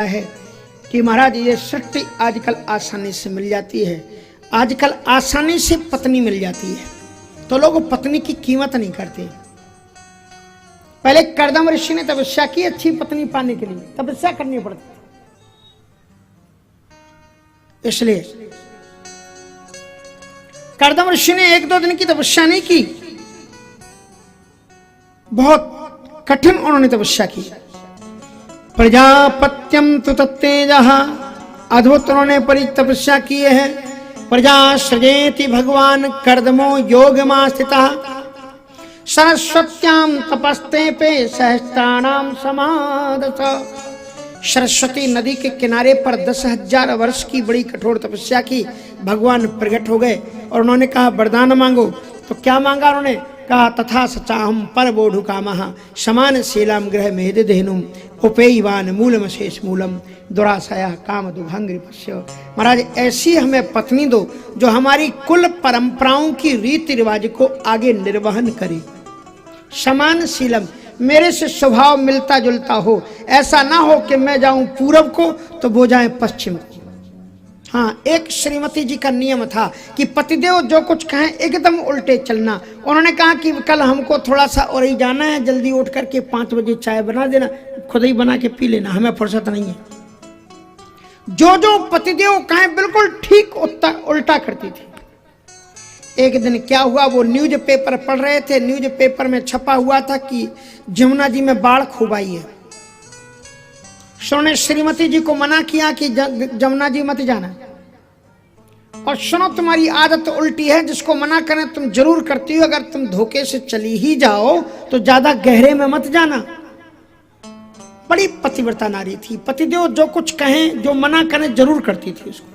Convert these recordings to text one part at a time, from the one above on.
है कि महाराज ये सृष्टि आजकल आसानी से मिल जाती है, आजकल आसानी से पत्नी मिल जाती है, तो लोग पत्नी की कीमत नहीं करते। पहले कर्दम ऋषि ने तपस्या की अच्छी पत्नी पाने के लिए, तपस्या करनी पड़ती थी। इसलिए कर्दम ऋषि ने 1-2 दिन की तपस्या नहीं की, बहुत कठिन उन्होंने तपस्या की। प्रजापत्यम तु तत्तेजः, अद्भुत उन्होंने परि तपस्या की है। प्रजा सृजेति भगवान कर्दमो योगमास्थितः, सरस्वत्याम तपस्ते पे सहस्त्राणाम समादस। सरस्वती नदी के किनारे पर 10,000 वर्ष की बड़ी कठोर तपस्या की, भगवान प्रकट हो गए और उन्होंने कहा वरदान मांगो। तो क्या मांगा उन्होंने? कहा तथा सचाहम पर बोधु कामः समान शीलाम ग्रह मेहदेनुम उपेयवान मूलम शेष मूलम दुराशया काम दुभंग पश्य। महाराज ऐसी हमें पत्नी दो जो हमारी कुल परंपराओं की रीति रिवाज को आगे निर्वहन करे। समान शीलम, मेरे से स्वभाव मिलता जुलता हो, ऐसा ना हो कि मैं जाऊं पूरब को तो वो जाए पश्चिम को। हाँ, एक श्रीमती जी का नियम था कि पतिदेव जो कुछ कहें एकदम उल्टे चलना। उन्होंने कहा कि कल हमको थोड़ा सा और ही जाना है, जल्दी उठ करके 5 बजे चाय बना देना, खुद ही बना के पी लेना, हमें फुर्सत नहीं है। जो जो पतिदेव कहें बिल्कुल ठीक उल्टा करती थी। एक दिन क्या हुआ, वो न्यूज पेपर पढ़ रहे थे, न्यूज पेपर में छपा हुआ था कि जमुना जी में बाढ़ खूब आई है। उन्होंने श्रीमती जी को मना किया कि जमुना जी मत जाना, और सुनो तुम्हारी आदत उल्टी है, जिसको मना करें तुम जरूर करती हो, अगर तुम धोखे से चली ही जाओ तो ज्यादा गहरे में मत जाना। बड़ी पतिव्रता नारी थी, पतिदेव जो कुछ कहें, जो मना करें जरूर करती थी उसको।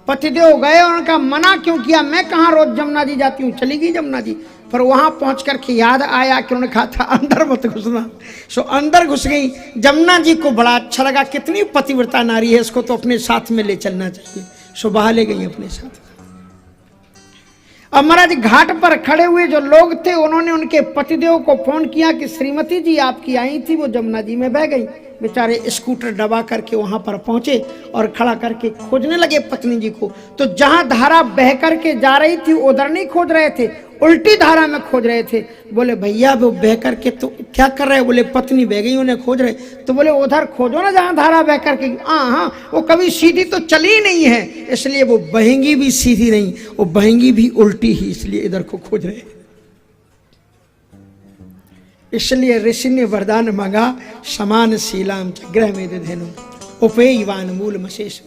पतिदेव गए और उनका मना क्यों किया, मैं कहाँ रोज जमुना जी जाती हूँ, चली गई जमुना जी। पर वहां पहुंच करके याद आया कि उन्होंने कहा था अंदर मत घुसना, सो अंदर घुस गई। जमुना जी को बड़ा अच्छा लगा, कितनी पतिव्रता नारी है, इसको तो अपने साथ में ले चलना चाहिए, सो बाहर ले गई अपने साथ। अब महाराज घाट पर खड़े हुए जो लोग थे, उन्होंने उनके पतिदेव को फोन किया कि श्रीमती जी आपकी आई थी, वो जमुना जी में बह गई। बेचारे स्कूटर दबा करके वहां पर पहुंचे और खड़ा करके खोजने लगे पत्नी जी को। तो जहां धारा बह करके जा रही थी उधर नहीं खोज रहे थे, उल्टी धारा में खोज रहे थे। बोले भैया वो बह करके तो क्या कर रहे हैं? बोले पत्नी बह गई, उन्हें खोज रहे। तो बोले उधर खोजो ना जहां धारा बह करके। हाँ, वो कभी सीधी तो चली नहीं है, इसलिए वो बहेंगी भी सीधी नहीं, वो बहेंगी भी उल्टी ही, इसलिए इधर को खोज रहे। इसलिए ऋषि ने वरदान मांगा समान शीलाम ग्रह में धेनु उपेयवान मूल मशेष।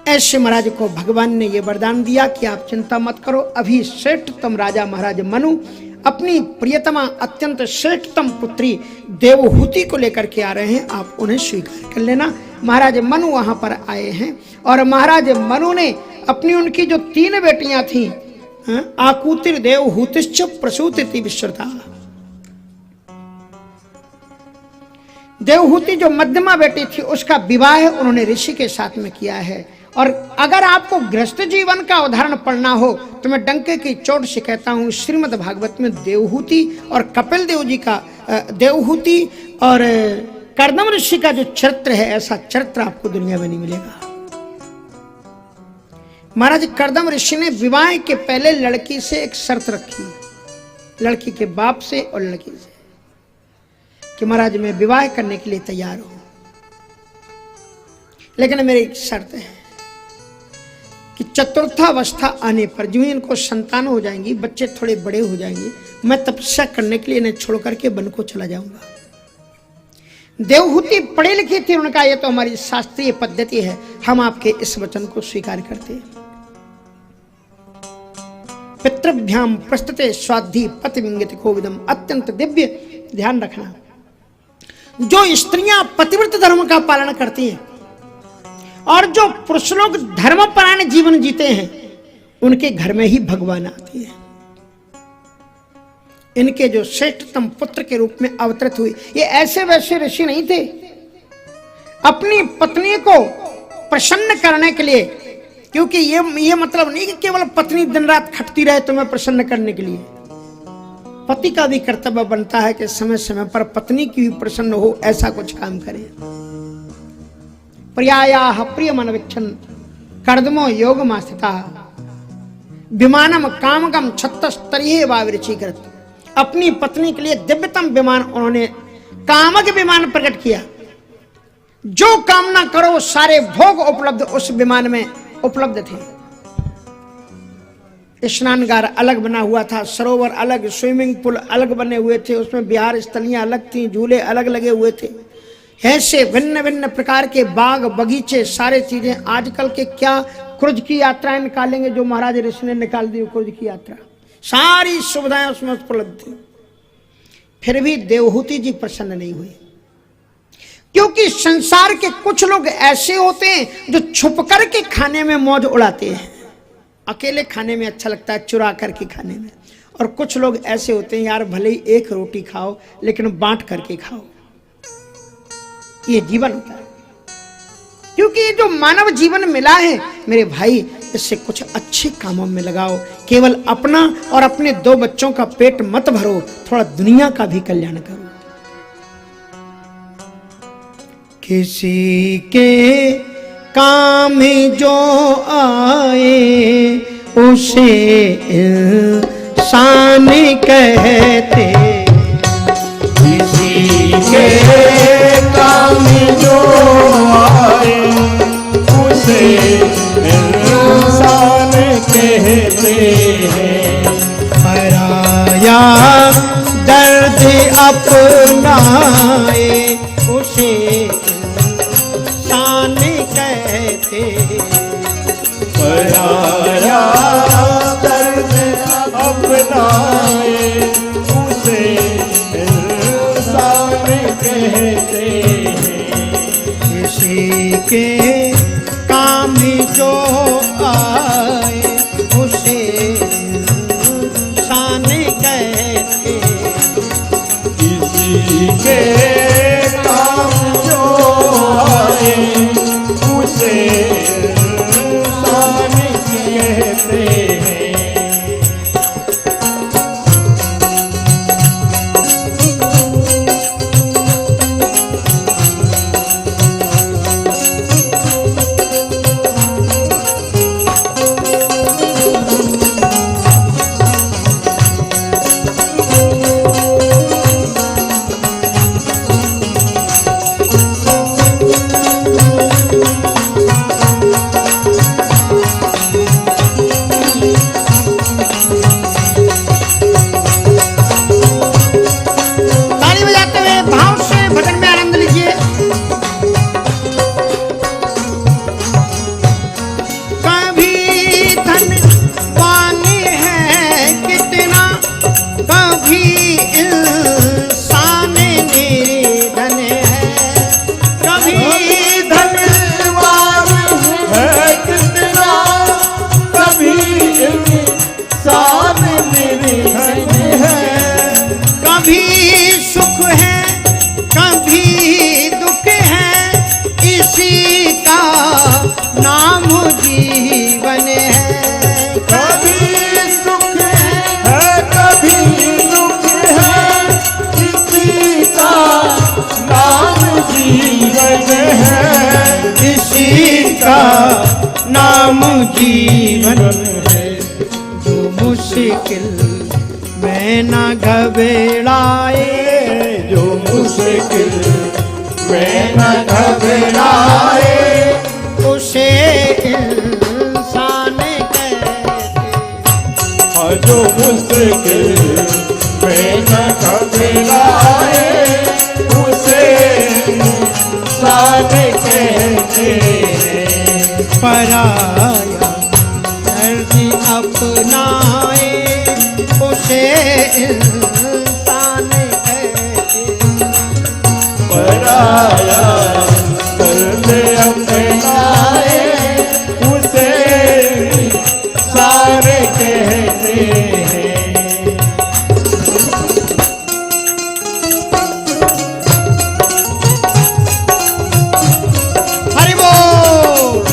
ऐसे महाराज को भगवान ने यह वरदान दिया कि आप चिंता मत करो, अभी श्रेष्ठतम राजा महाराज मनु अपनी प्रियतमा अत्यंत श्रेष्ठतम पुत्री देवहूति को लेकर के आ रहे हैं, आप उन्हें स्वीकार कर लेना। महाराज मनु वहां पर आए हैं और महाराज मनु ने अपनी उनकी जो 3 बेटियां थीं, आकुतिर देवहूतिश्च प्रसूतिति विश्रुता। देवहूति जो मध्यमा बेटी थी उसका विवाह उन्होंने ऋषि के साथ में किया है। और अगर आपको गृहस्थ जीवन का उदाहरण पढ़ना हो तो मैं डंके की चोट से कहता हूं, श्रीमद् भागवत में देवहूति और कपिल देव जी का, देवहूति और कर्दम ऋषि का जो चरित्र है, ऐसा चरित्र आपको दुनिया में नहीं मिलेगा। महाराज कर्दम ऋषि ने विवाह के पहले लड़की से एक शर्त रखी, लड़की के बाप से और लड़की से, कि महाराज मैं विवाह करने के लिए तैयार हूं, लेकिन मेरी एक शर्त है कि चतुर्थावस्था आने पर, जो इनको संतान हो जाएंगी, बच्चे थोड़े बड़े हो जाएंगे, मैं तपस्या करने के लिए इन्हें छोड़ करके वन को चला जाऊंगा। देवहूति पढ़ी लिखी थी, उन्होंने कहा यह तो हमारी शास्त्रीय पद्धति है, हम आपके इस वचन को स्वीकार करते हैं। पितृभ्याम प्रस्तुते स्वाधि पतिविंगित कोविदम, अत्यंत दिव्य। ध्यान रखना, जो स्त्रियां पतिव्रत धर्म का पालन करती हैं और जो पुरुष लोग धर्मपरायण जीवन जीते हैं, उनके घर में ही भगवान आते हैं। इनके जो श्रेष्ठतम पुत्र के रूप में अवतरित हुए, ये ऐसे वैसे ऋषि नहीं थे। अपनी पत्नी को प्रसन्न करने के लिए, क्योंकि ये मतलब नहीं कि केवल पत्नी दिन रात खटती रहे तुम्हें प्रसन्न करने के लिए, पति का भी कर्तव्य बनता है कि समय समय पर पत्नी की भी प्रसन्न हो ऐसा कुछ काम करे। प्रियायाः प्रियमनवीक्षण कर्दमो योगमास्थिता विमानम कामकम छत्तस्तरीय वाविरचीकृत। अपनी पत्नी के लिए दिव्यतम विमान उन्होंने कामक विमान प्रकट किया। जो कामना करो सारे भोग उपलब्ध उस विमान में उपलब्ध थे। स्नानगार अलग बना हुआ था, सरोवर अलग, स्विमिंग पूल अलग बने हुए थे, उसमें विहार स्थलियां अलग थी, झूले अलग लगे हुए थे। ऐसे भिन्न भिन्न प्रकार के बाग बगीचे सारे चीजें। आजकल के क्या क्रुज की यात्राएं निकालेंगे जो महाराज ऋषि ने निकाल दी, क्रुज की यात्रा, सारी सुविधाएं उसमें उपलब्ध थी। फिर भी देवहूति जी प्रसन्न नहीं हुई, क्योंकि संसार के कुछ लोग ऐसे होते हैं जो छुप करके खाने में मौज उड़ाते हैं। अकेले खाने में अच्छा लगता है, चुरा करके खाने में। और कुछ लोग ऐसे होते हैं यार भले ही एक रोटी खाओ लेकिन बांट करके खाओ। ये जीवन होता है, क्योंकि ये जो मानव जीवन मिला है मेरे भाई, इससे कुछ अच्छे कामों में लगाओ। केवल अपना और अपने 2 बच्चों का पेट मत भरो, थोड़ा दुनिया का भी कल्याण करो। किसी के काम जो आए उसे इंसान कहते। किसी के काम जो आए उसे इंसान कहते हैं। पराया दर्द अपनाए उसे इंसान कहते। पराया दर्द अपनाए उसे इंसान कहते हैं। किसी के काम जो आए उसे इंसान कहते। किसी के काम जो आए उसे इंसान कहते हैं। ताली बजाते हुए भाव से भजन में आनंद लीजिए। कभी धनवान है कितना, कभी इंसान निर्धन है। कभी धनवान है कितना, कभी इंसान निर्धन है। कभी सुख है कभी दुख है, इसी का नाम जीवन है। कभी सुख है कभी दुख है, इसी का नाम जीवन है। इसी का नाम जीवन है। जो मुश्किल में न घबराए, जो मुश्किल में न घबराए उसे इंसान कहते। और जो मुश्किल में न घबराए उसे इंसान कहते हैं। पराया दर्द अपनाए उसे इंसान कहते। पराया दर्द अपनाए उसे सारे कहते हैं। हरि बोल।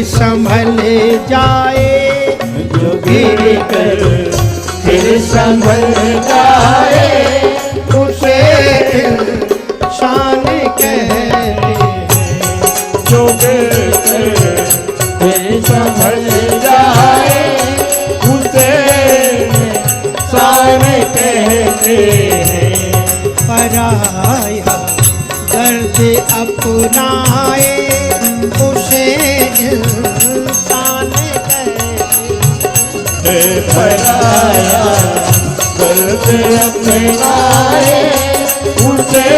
संभल जाए, जो गिर कर फिर संभल जाए, उसे शान कहते हैं। जो गिर कर फिर संभल जाए, उसे शान कहते हैं। पराया दर्द अपनाए, उसे इंसान कहते हैं। पराया दर्द अपनाए, उसे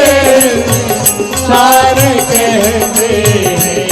शान कहते हैं।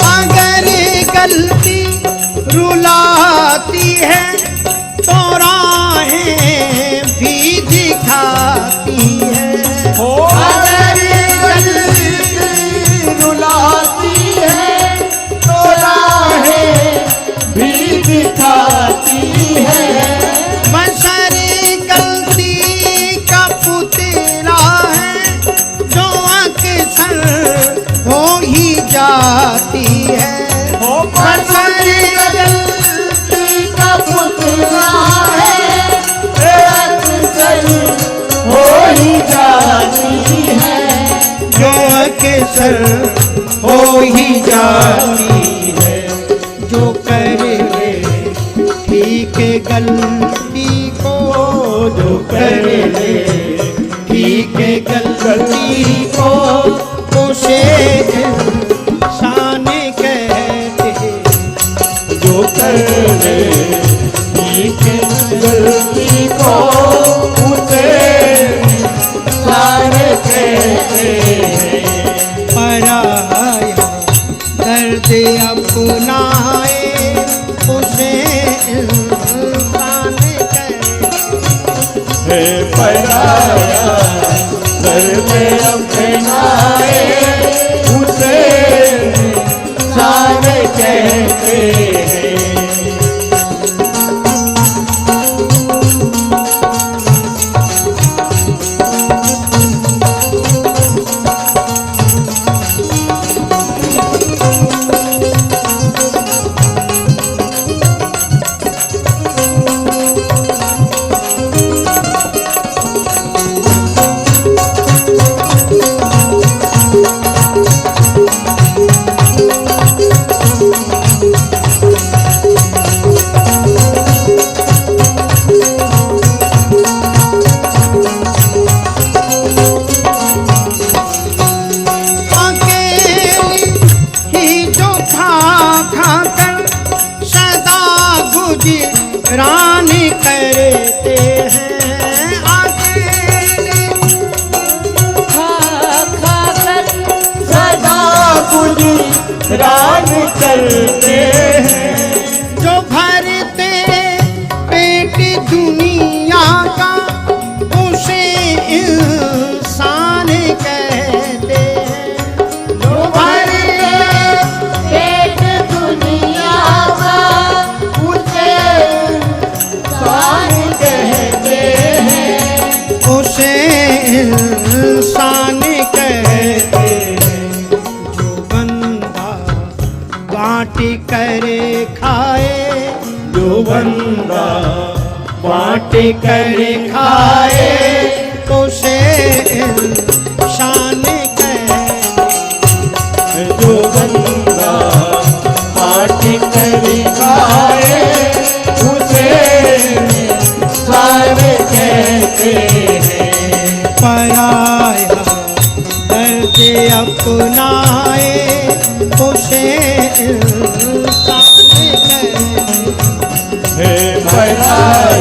अगर गलती रुलाती है तो राहें भी दिखाती है। अगर गलती रुलाती है तो राहें भी दिखाती है। बशर गलती का पुतला है जो अक्सर हो ही जाती है। बशर गलती का पुतला है, अक्सर हो ही जाती है। जो अक्सर हो ही जाती है। जो करे ठीक गलती को, जो करे ठीक गलती को, उसे शान कहते हैं। जो करे ठीक गलती को, उसे शान कहते हैं। पराया दर्द अपनाए, उसे इंसान कहते हैं। पराया दर्द अपनाए, उसे शान कहते हैं। रान करते हैं। अकेले खाकर सदा गुजरान करते हैं। जो भरते पेट दुनिया का, उसे इंसान कहते हैं। जो भरते पेट दुनिया का, उसे इंसान कहते हैं। उसे इंसान कहते हैं। जो बंदा बांट करे खाए, जो बंदा बांट करे खाए, उसे इंसान कहते हैं। जो बंदा बांट कर खाए, उसे सारे कहते हैं। पराया दर्द अपनाए, उसे इंसान कहते हैं। हे पराया